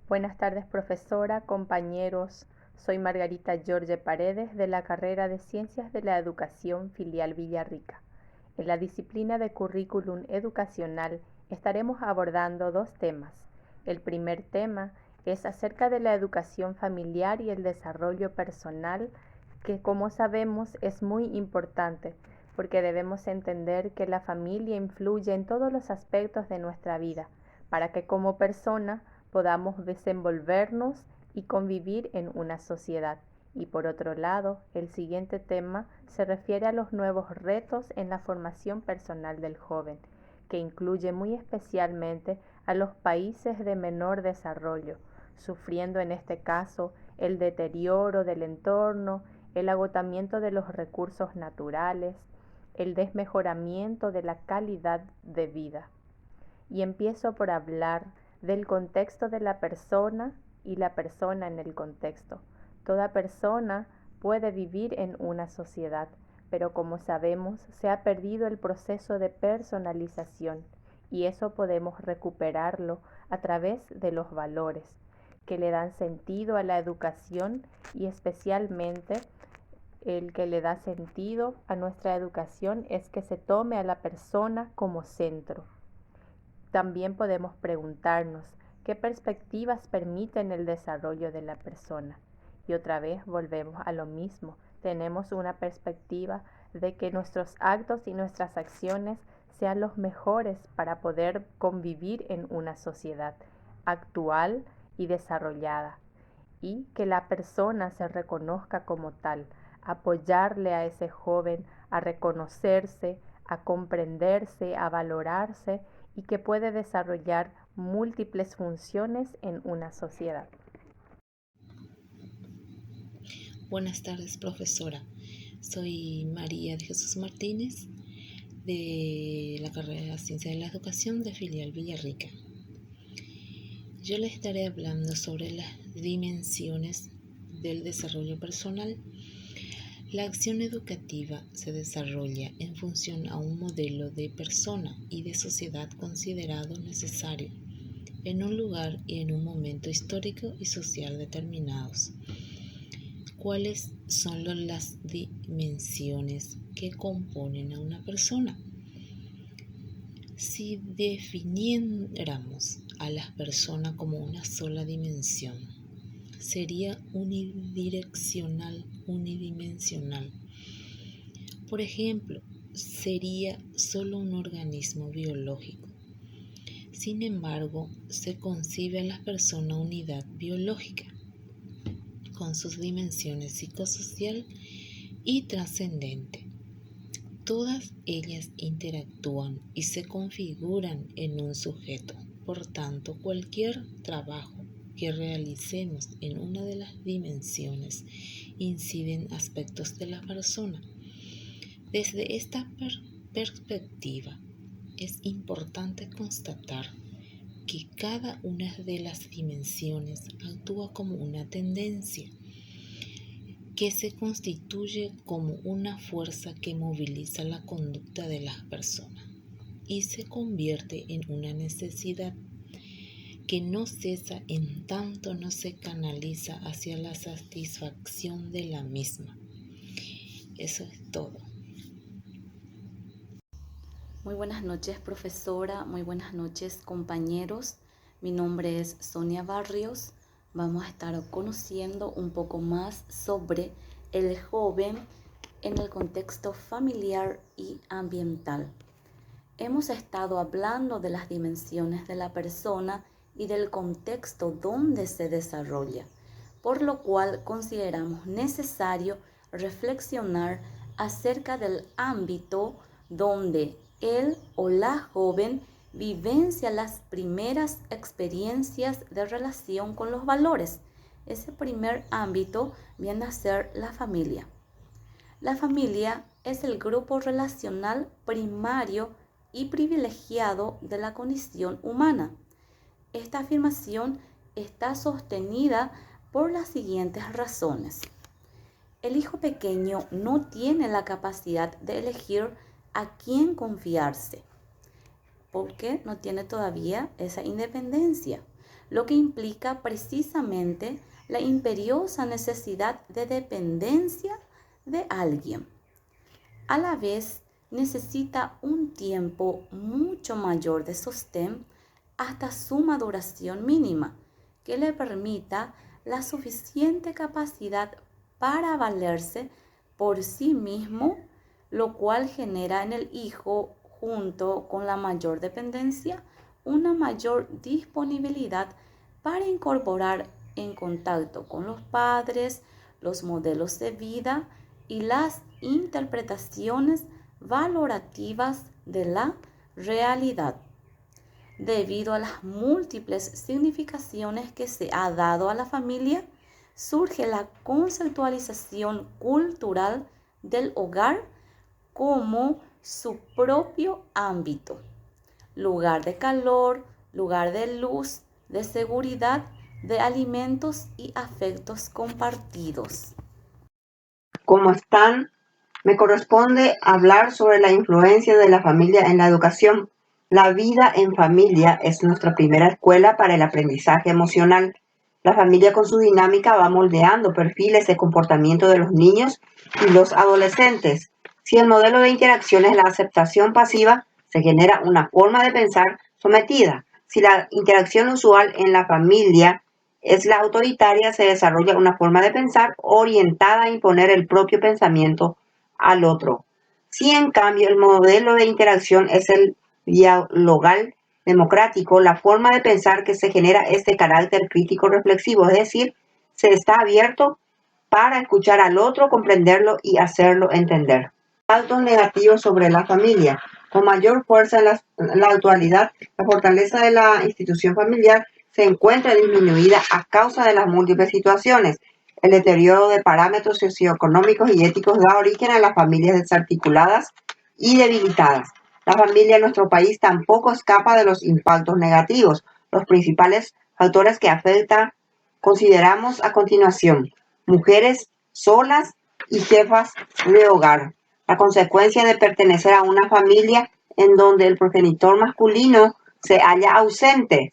Buenas tardes, profesora, compañeros. Soy Margarita Jorge Paredes de la carrera de Ciencias de la Educación Filial Villarrica. En la disciplina de Currículum Educacional estaremos abordando dos temas. El primer tema es acerca de la educación familiar y el desarrollo personal, que como sabemos es muy importante porque debemos entender que la familia influye en todos los aspectos de nuestra vida para que como persona podamos desenvolvernos y convivir en una sociedad. Y por otro lado, el siguiente tema se refiere a los nuevos retos en la formación personal del joven, que incluye muy especialmente a los países de menor desarrollo, sufriendo en este caso el deterioro del entorno, el agotamiento de los recursos naturales, el desmejoramiento de la calidad de vida. Y empiezo por hablar del contexto de la persona y la persona en el contexto. Toda persona puede vivir en una sociedad, pero como sabemos, se ha perdido el proceso de personalización y eso podemos recuperarlo a través de los valores que le dan sentido a la educación y especialmente el que le da sentido a nuestra educación es que se tome a la persona como centro. También podemos preguntarnos qué perspectivas permiten el desarrollo de la persona. Y otra vez volvemos a lo mismo. Tenemos una perspectiva de que nuestros actos y nuestras acciones sean los mejores para poder convivir en una sociedad actual y desarrollada. Y que la persona se reconozca como tal, apoyarle a ese joven a reconocerse, a comprenderse, a valorarse y que puede desarrollar múltiples funciones en una sociedad. Buenas tardes, profesora. Soy María de Jesús Martínez de la carrera de Ciencia de la Educación de Filial Villarrica. Yo les estaré hablando sobre las dimensiones del desarrollo personal. La acción educativa se desarrolla en función a un modelo de persona y de sociedad considerado necesario en un lugar y en un momento histórico y social determinados. ¿Cuáles son las dimensiones que componen a una persona? Si definiéramos a las personas como una sola dimensión, sería unidimensional. Por ejemplo, sería solo un organismo biológico. Sin embargo, se concibe a la persona unidad biológica, con sus dimensiones psicosocial y trascendente. Todas ellas interactúan y se configuran en un sujeto. Por tanto, cualquier trabajo que realicemos en una de las dimensiones incide en aspectos de la persona. Desde esta perspectiva, es importante constatar que cada una de las dimensiones actúa como una tendencia que se constituye como una fuerza que moviliza la conducta de las personas y se convierte en una necesidad que no cesa en tanto no se canaliza hacia la satisfacción de la misma. Eso es todo. Muy buenas noches, profesora. Muy buenas noches, compañeros. Mi nombre es Sonia Barrios. Vamos a estar conociendo un poco más sobre el joven en el contexto familiar y ambiental. Hemos estado hablando de las dimensiones de la persona y del contexto donde se desarrolla, por lo cual consideramos necesario reflexionar acerca del ámbito donde él o la joven vivencia las primeras experiencias de relación con los valores. Ese primer ámbito viene a ser la familia. La familia es el grupo relacional primario y privilegiado de la condición humana. Esta afirmación está sostenida por las siguientes razones. El hijo pequeño no tiene la capacidad de elegir a quién confiarse, porque no tiene todavía esa independencia. lo que implica precisamente la imperiosa necesidad de dependencia de alguien. A la vez, necesita un tiempo mucho mayor de sostén hasta su maduración mínima, que le permita la suficiente capacidad para valerse por sí mismo, lo cual genera en el hijo, junto con la mayor dependencia, una mayor disponibilidad para incorporar en contacto con los padres, los modelos de vida y las interpretaciones valorativas de la realidad. Debido a las múltiples significaciones que se ha dado a la familia, surge la conceptualización cultural del hogar como su propio ámbito, lugar de calor, lugar de luz, de seguridad, de alimentos y afectos compartidos. ¿Cómo están? Me corresponde hablar sobre la influencia de la familia en la educación. La vida en familia es nuestra primera escuela para el aprendizaje emocional. La familia con su dinámica va moldeando perfiles de comportamiento de los niños y los adolescentes. Si el modelo de interacción es la aceptación pasiva, se genera una forma de pensar sometida. Si la interacción usual en la familia es la autoritaria, se desarrolla una forma de pensar orientada a imponer el propio pensamiento al otro. Si en cambio el modelo de interacción es el dialogal democrático, la forma de pensar que se genera es de carácter crítico reflexivo, es decir, se está abierto para escuchar al otro, comprenderlo y hacerlo entender. Impactos negativos sobre la familia. Con mayor fuerza en la actualidad, la fortaleza de la institución familiar se encuentra disminuida a causa de las múltiples situaciones. El deterioro de parámetros socioeconómicos y éticos da origen a las familias desarticuladas y debilitadas. La familia en nuestro país tampoco escapa de los impactos negativos. Los principales factores que afectan consideramos a continuación: mujeres solas y jefas de hogar. La consecuencia de pertenecer a una familia en donde el progenitor masculino se halla ausente.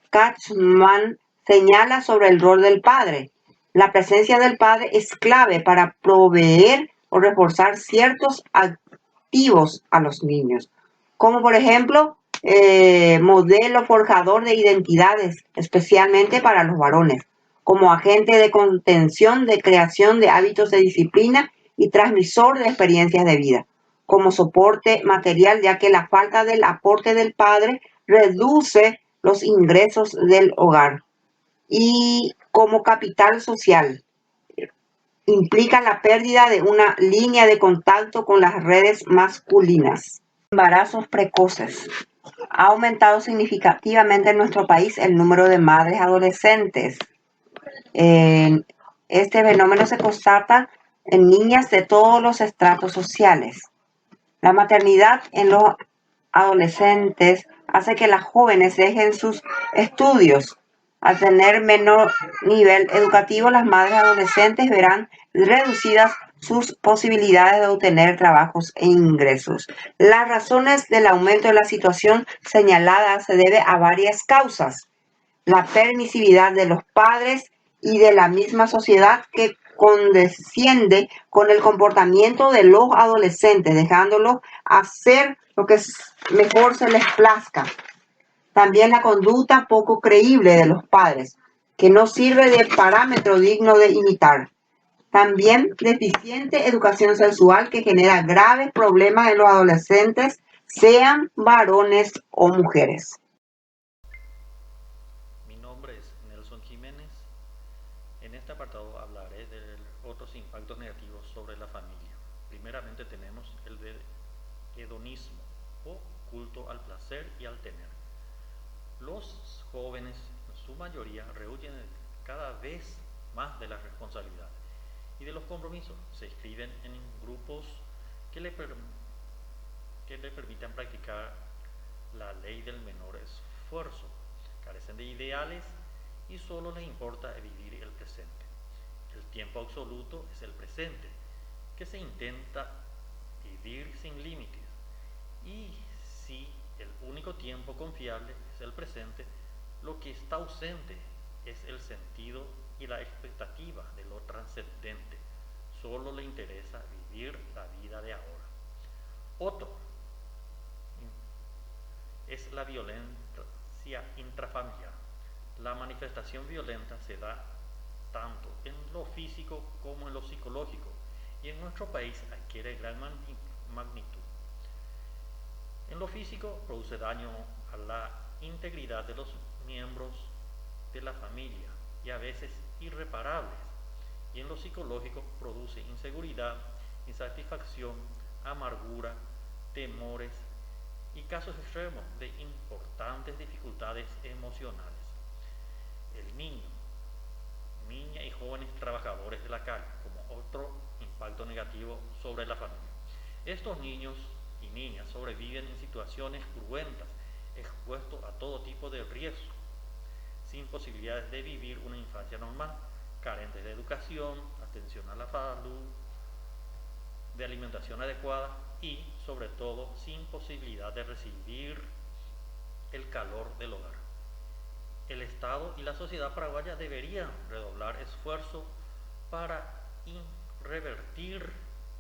Katzmann señala sobre el rol del padre. La presencia del padre es clave para proveer o reforzar ciertos activos a los niños, como por ejemplo, modelo forjador de identidades, especialmente para los varones, como agente de contención, de creación de hábitos de disciplina y transmisor de experiencias de vida, como soporte material, ya que la falta del aporte del padre reduce los ingresos del hogar, y como capital social, implica la pérdida de una línea de contacto con las redes masculinas. Embarazos precoces. Ha aumentado significativamente en nuestro país el número de madres adolescentes. Este fenómeno se constata en niñas de todos los estratos sociales. La maternidad en los adolescentes hace que las jóvenes dejen sus estudios. Al tener menor nivel educativo, las madres adolescentes verán reducidas sus posibilidades de obtener trabajos e ingresos. Las razones del aumento de la situación señalada se debe a varias causas: la permisividad de los padres y de la misma sociedad, que condesciende con el comportamiento de los adolescentes, dejándolos hacer lo que mejor se les plazca. También la conducta poco creíble de los padres, que no sirve de parámetro digno de imitar. También deficiente educación sexual, que genera graves problemas en los adolescentes, sean varones o mujeres. Mi nombre es Nelson Jiménez. En este apartado hablaré de otros impactos negativos sobre la familia. Primeramente tenemos el de hedonismo o culto al placer y al tener. Los jóvenes, en su mayoría, rehuyen cada vez más de la responsabilidad y de los compromisos. Se inscriben en grupos que le permitan practicar la ley del menor esfuerzo. Carecen de ideales y solo les importa vivir el presente. El tiempo absoluto es el presente, que se intenta vivir sin límites. Y si el único tiempo confiable es el presente, Lo que está ausente es el sentido y la expectativa de lo trascendente. Solo le interesa vivir la vida de ahora. Otro es la violencia intrafamiliar. La manifestación violenta se da tanto en lo físico como en lo psicológico, y en nuestro país adquiere gran magnitud. En lo físico produce daño a la integridad de los miembros de la familia, y a veces irreparables, y en lo psicológico produce inseguridad, insatisfacción, amargura, temores y casos extremos de importantes dificultades emocionales. El niño, niña y jóvenes trabajadores de la calle como otro impacto negativo sobre la familia. Estos niños y niñas sobreviven en situaciones cruentas, expuestos a todo tipo de riesgo, sin posibilidades de vivir una infancia normal, carentes de educación, atención a la salud, de alimentación adecuada y, sobre todo, sin posibilidad de recibir el calor del hogar. El Estado y la sociedad paraguaya deberían redoblar esfuerzos para revertir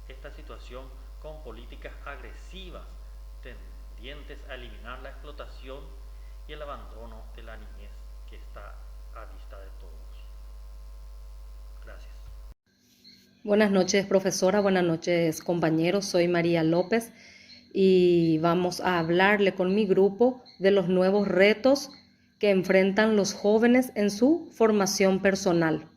esta situación con políticas agresivas tendientes a eliminar la explotación y el abandono de la niñez que está a vista de todos. Gracias. Buenas noches, profesora. Buenas noches, compañeros. Soy María López y vamos a hablarle con mi grupo de los nuevos retos que enfrentan los jóvenes en su formación personal.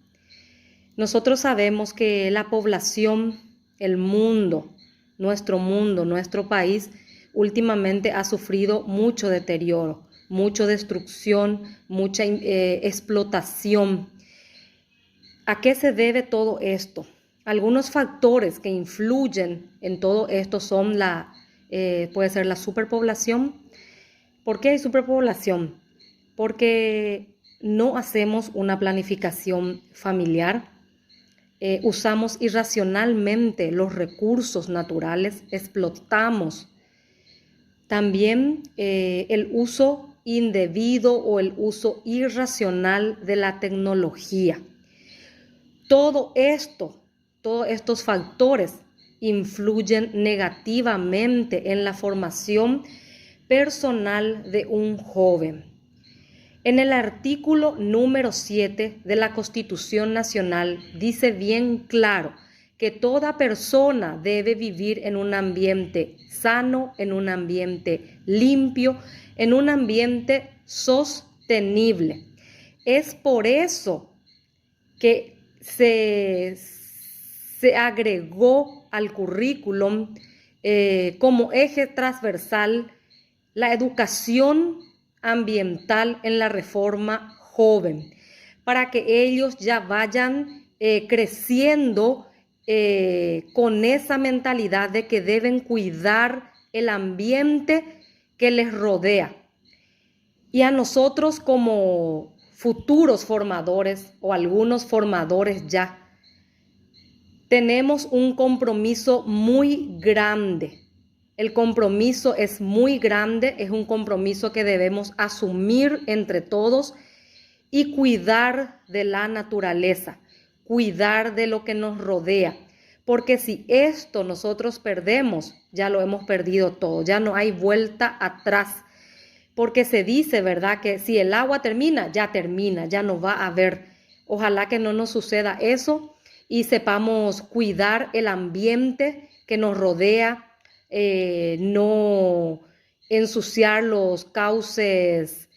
Nosotros sabemos que la población, el mundo, nuestro país, últimamente ha sufrido mucho deterioro, mucha destrucción, mucha explotación. ¿A qué se debe todo esto? Algunos factores que influyen en todo esto son puede ser la superpoblación. ¿Por qué hay superpoblación? Porque no hacemos una planificación familiar, usamos irracionalmente los recursos naturales, explotamos. También el uso indebido o el uso irracional de la tecnología. Todos estos factores influyen negativamente en la formación personal de un joven. En el artículo número 7 de la Constitución Nacional dice bien claro que toda persona debe vivir en un ambiente sano, en un ambiente limpio, en un ambiente sostenible. Es por eso que se agregó al currículum como eje transversal la educación ambiental en la reforma joven, para que ellos ya vayan creciendo con esa mentalidad de que deben cuidar el ambiente que les rodea. Y a nosotros como futuros formadores o algunos formadores ya, tenemos un compromiso muy grande. El compromiso es muy grande, es un compromiso que debemos asumir entre todos y cuidar de la naturaleza, cuidar de lo que nos rodea. Porque si esto nosotros perdemos, ya lo hemos perdido todo, ya no hay vuelta atrás. Porque se dice, ¿verdad?, que si el agua termina, ya no va a haber. Ojalá que no nos suceda eso y sepamos cuidar el ambiente que nos rodea, no ensuciar los cauces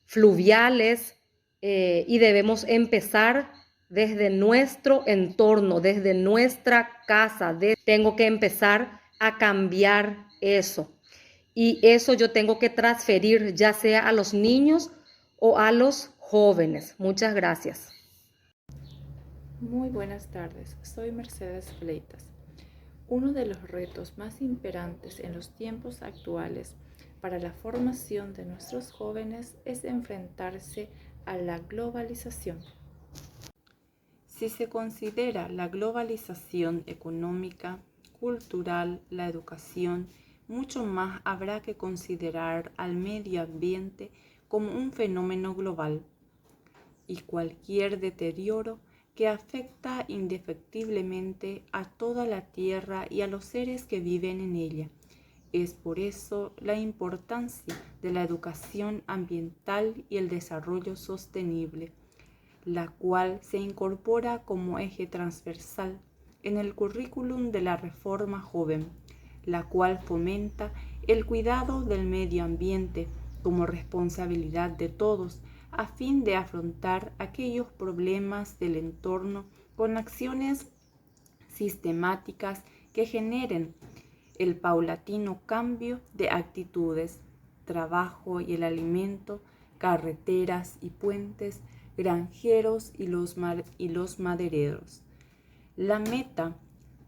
fluviales y debemos empezar desde nuestro entorno, desde nuestra casa. Tengo que empezar a cambiar eso. Y eso yo tengo que transferir ya sea a los niños o a los jóvenes. Muchas gracias. Muy buenas tardes, soy Mercedes Fleitas. Uno de los retos más imperantes en los tiempos actuales para la formación de nuestros jóvenes es enfrentarse a la globalización. Si se considera la globalización económica, cultural, la educación, mucho más habrá que considerar al medio ambiente como un fenómeno global y cualquier deterioro que afecta indefectiblemente a toda la tierra y a los seres que viven en ella. Es por eso la importancia de la educación ambiental y el desarrollo sostenible, la cual se incorpora como eje transversal en el currículum de la Reforma Joven, la cual fomenta el cuidado del medio ambiente como responsabilidad de todos a fin de afrontar aquellos problemas del entorno con acciones sistemáticas que generen el paulatino cambio de actitudes, trabajo y el alimento, carreteras y puentes, granjeros y los madereros. La meta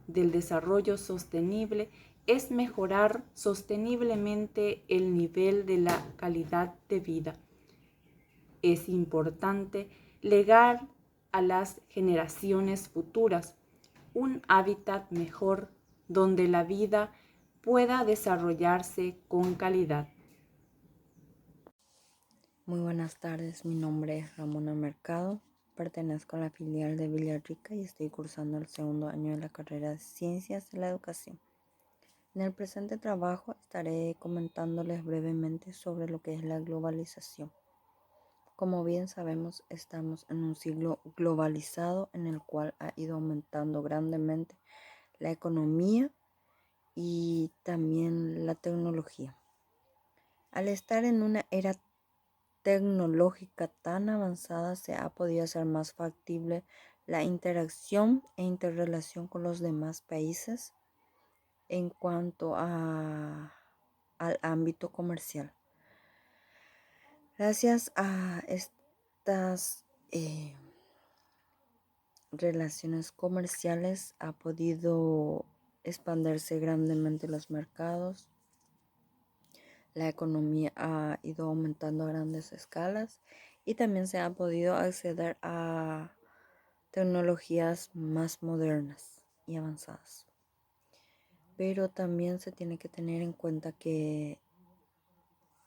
del desarrollo sostenible es mejorar sosteniblemente el nivel de la calidad de vida. Es importante legar a las generaciones futuras un hábitat mejor donde la vida pueda desarrollarse con calidad. Muy buenas tardes, mi nombre es Ramona Mercado, pertenezco a la filial de Villarrica y estoy cursando el segundo año de la carrera de Ciencias de la Educación. En el presente trabajo estaré comentándoles brevemente sobre lo que es la globalización. Como bien sabemos, estamos en un siglo globalizado en el cual ha ido aumentando grandemente la economía y también la tecnología. Al estar en una era tecnológica tan avanzada, se ha podido hacer más factible la interacción e interrelación con los demás países en cuanto al ámbito comercial. Gracias a estas relaciones comerciales ha podido expandirse grandemente los mercados. La economía ha ido aumentando a grandes escalas y también se ha podido acceder a tecnologías más modernas y avanzadas. Pero también se tiene que tener en cuenta que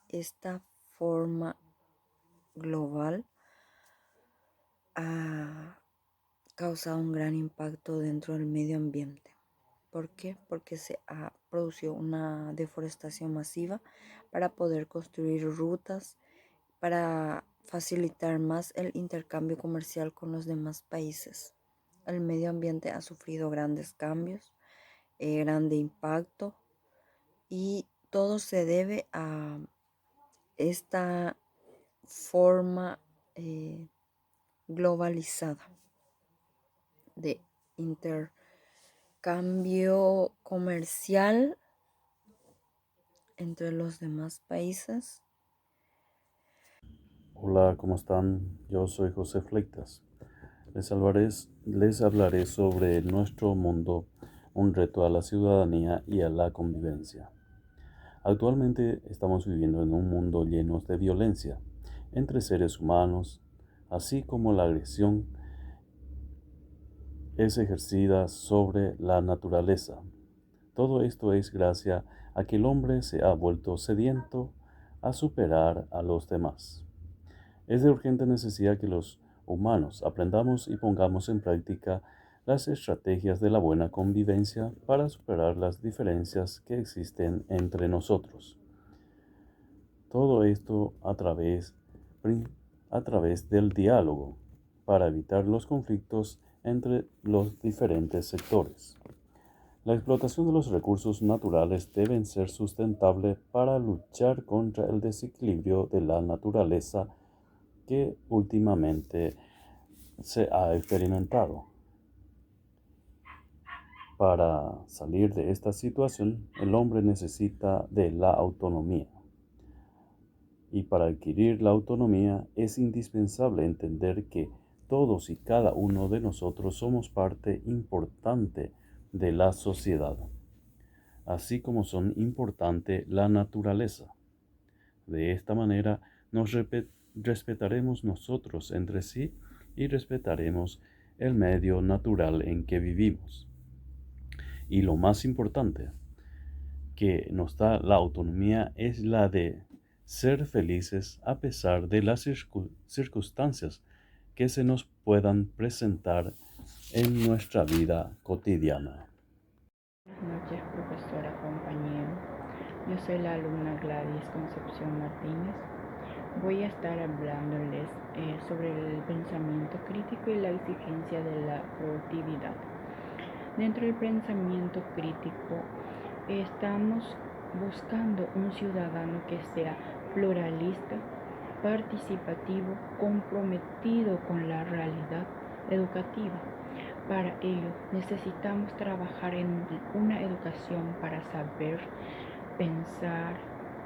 esta forma global ha causado un gran impacto dentro del medio ambiente. ¿Por qué? Porque se ha producido una deforestación masiva para poder construir rutas, para facilitar más el intercambio comercial con los demás países. El medio ambiente ha sufrido grandes cambios, grande impacto, y todo se debe a esta forma globalizada de intercambio comercial entre los demás países. Hola, ¿cómo están? Yo soy José Fleitas. Les hablaré sobre nuestro mundo, un reto a la ciudadanía y a la convivencia. Actualmente estamos viviendo en un mundo lleno de violencia entre seres humanos, así como la agresión es ejercida sobre la naturaleza. Todo esto es gracias a que el hombre se ha vuelto sediento a superar a los demás. Es de urgente necesidad que los humanos aprendamos y pongamos en práctica las estrategias de la buena convivencia para superar las diferencias que existen entre nosotros. Todo esto a través del diálogo para evitar los conflictos entre los diferentes sectores. La explotación de los recursos naturales debe ser sustentable para luchar contra el desequilibrio de la naturaleza que últimamente se ha experimentado. Para salir de esta situación, el hombre necesita de la autonomía. Y para adquirir la autonomía es indispensable entender que todos y cada uno de nosotros somos parte importante de la sociedad, así como son importante la naturaleza. De esta manera nos respetaremos nosotros entre sí y respetaremos el medio natural en que vivimos. Y lo más importante que nos da la autonomía es la de ser felices a pesar de las circunstancias que se nos puedan presentar en nuestra vida cotidiana. Buenas noches, profesora, compañero. Yo soy la alumna Gladys Concepción Martínez. Voy a estar hablándoles sobre el pensamiento crítico y la exigencia de la productividad. Dentro del pensamiento crítico estamos buscando un ciudadano que sea pluralista, participativo, comprometido con la realidad educativa. Para ello necesitamos trabajar en una educación para saber pensar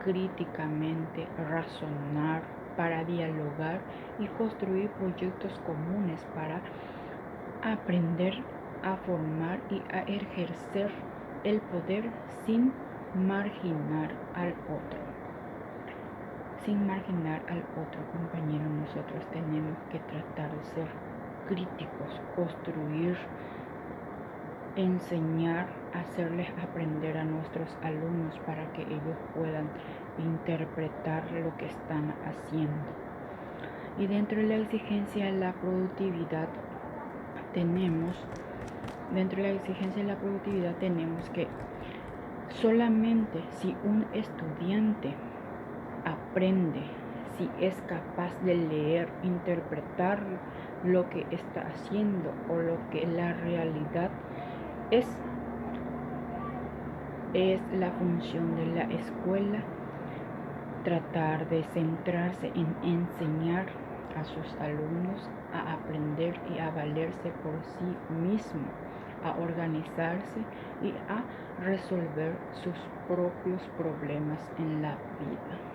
críticamente, razonar, para dialogar y construir proyectos comunes para aprender a formar y a ejercer el poder sin marginar al otro. Sin marginar al otro, compañero, nosotros tenemos que tratar de ser críticos, construir, enseñar, hacerles aprender a nuestros alumnos para que ellos puedan interpretar lo que están haciendo. Y dentro de la exigencia de la productividad tenemos que solamente si un estudiante aprende, si es capaz de leer, interpretar lo que está haciendo o lo que la realidad es la función de la escuela, tratar de centrarse en enseñar a sus alumnos a aprender y a valerse por sí mismo, a organizarse y a resolver sus propios problemas en la vida.